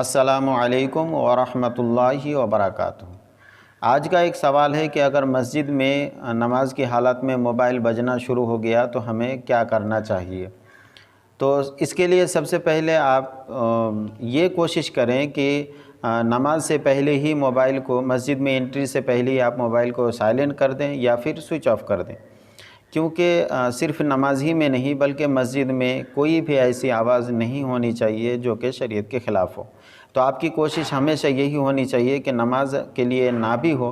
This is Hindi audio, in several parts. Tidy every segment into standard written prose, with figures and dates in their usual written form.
अस्सलामु अलैकुम वरहमतुल्लाहि वबरकातुहू। आज का एक सवाल है कि अगर मस्जिद में नमाज की हालत में मोबाइल बजना शुरू हो गया तो हमें क्या करना चाहिए। तो इसके लिए सबसे पहले आप ये कोशिश करें कि नमाज से पहले ही मोबाइल को, मस्जिद में एंट्री से पहले ही आप मोबाइल को साइलेंट कर दें या फिर स्विच ऑफ कर दें, क्योंकि सिर्फ़ नमाज ही में नहीं बल्कि मस्जिद में कोई भी ऐसी आवाज़ नहीं होनी चाहिए जो कि शरीयत के ख़िलाफ़ हो। तो आपकी कोशिश हमेशा यही होनी चाहिए कि नमाज के लिए ना भी हो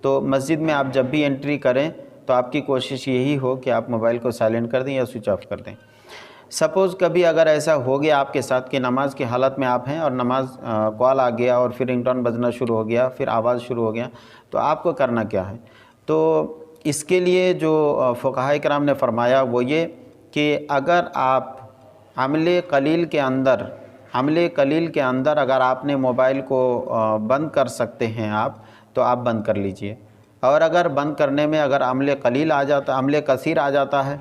तो मस्जिद में आप जब भी एंट्री करें तो आपकी कोशिश यही हो कि आप मोबाइल को साइलेंट कर दें या स्विच ऑफ कर दें। सपोज़ कभी अगर ऐसा हो गया आपके साथ कि नमाज की हालत में आप हैं और नमाज कॉल आ गया और फिर रिंगटोन बजना शुरू हो गया, फिर आवाज़ शुरू हो गया, तो आपको करना क्या है। तो इसके लिए जो फ़ुक़हा किराम ने फ़रमाया वो ये कि अगर आप अमले कलील के अंदर अगर आपने मोबाइल को बंद कर सकते हैं आप, तो आप बंद कर लीजिए। और अगर बंद करने में अगर अमले कसीर आ जाता है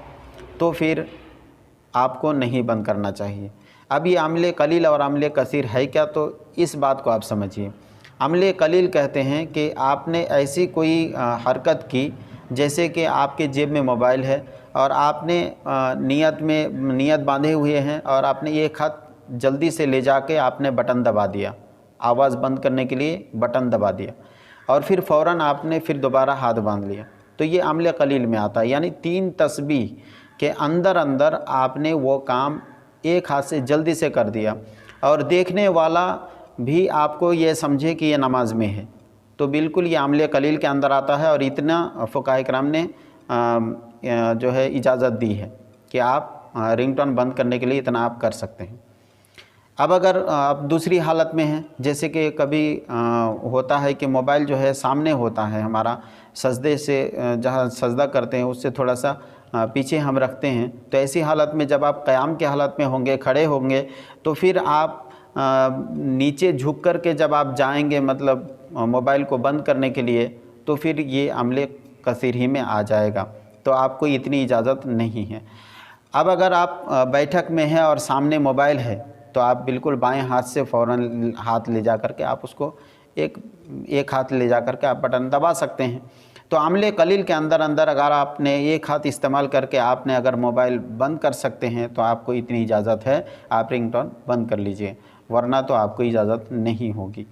तो फिर आपको नहीं बंद करना चाहिए। अब ये अमले कलील और अमले कसीर है क्या, तो इस बात को आप समझिए। अमले कलील कहते हैं कि आपने ऐसी कोई हरकत की जैसे कि आपके जेब में मोबाइल है और आपने नियत बांधे हुए हैं और आपने एक हाथ जल्दी से ले जाके आपने बटन दबा दिया, आवाज़ बंद करने के लिए बटन दबा दिया और फिर फ़ौरन आपने फिर दोबारा हाथ बांध लिया, तो ये अमले कलील में आता है। यानी 3 तस्बीह के अंदर आपने वो काम एक हाथ से जल्दी से कर दिया और देखने वाला भी आपको ये समझे कि ये नमाज में है, तो बिल्कुल ये अमले कलील के अंदर आता है। और इतना फ़ुक़हा किराम ने जो है इजाज़त दी है कि आप रिंगटोन बंद करने के लिए इतना आप कर सकते हैं। अब अगर आप दूसरी हालत में हैं, जैसे कि कभी होता है कि मोबाइल जो है सामने होता है हमारा, सजदे से जहाँ सजदा करते हैं उससे थोड़ा सा पीछे हम रखते हैं, तो ऐसी हालत में जब आप क़याम की हालत में होंगे, खड़े होंगे, तो फिर आप नीचे झुक कर के जब आप जाएंगे मतलब मोबाइल को बंद करने के लिए, तो फिर ये अमले कसीर ही में आ जाएगा, तो आपको इतनी इजाज़त नहीं है। अब अगर आप बैठक में हैं और सामने मोबाइल है तो आप बिल्कुल बाएं हाथ से फ़ौरन हाथ ले जा कर के आप उसको एक हाथ ले जा कर के आप बटन दबा सकते हैं। तो अमले कलील के अंदर अगर आपने एक हाथ इस्तेमाल करके आपने अगर मोबाइल बंद कर सकते हैं तो आपको इतनी इजाज़त है, आप रिंगटोन बंद कर लीजिए, वरना तो आपको इजाज़त नहीं होगी।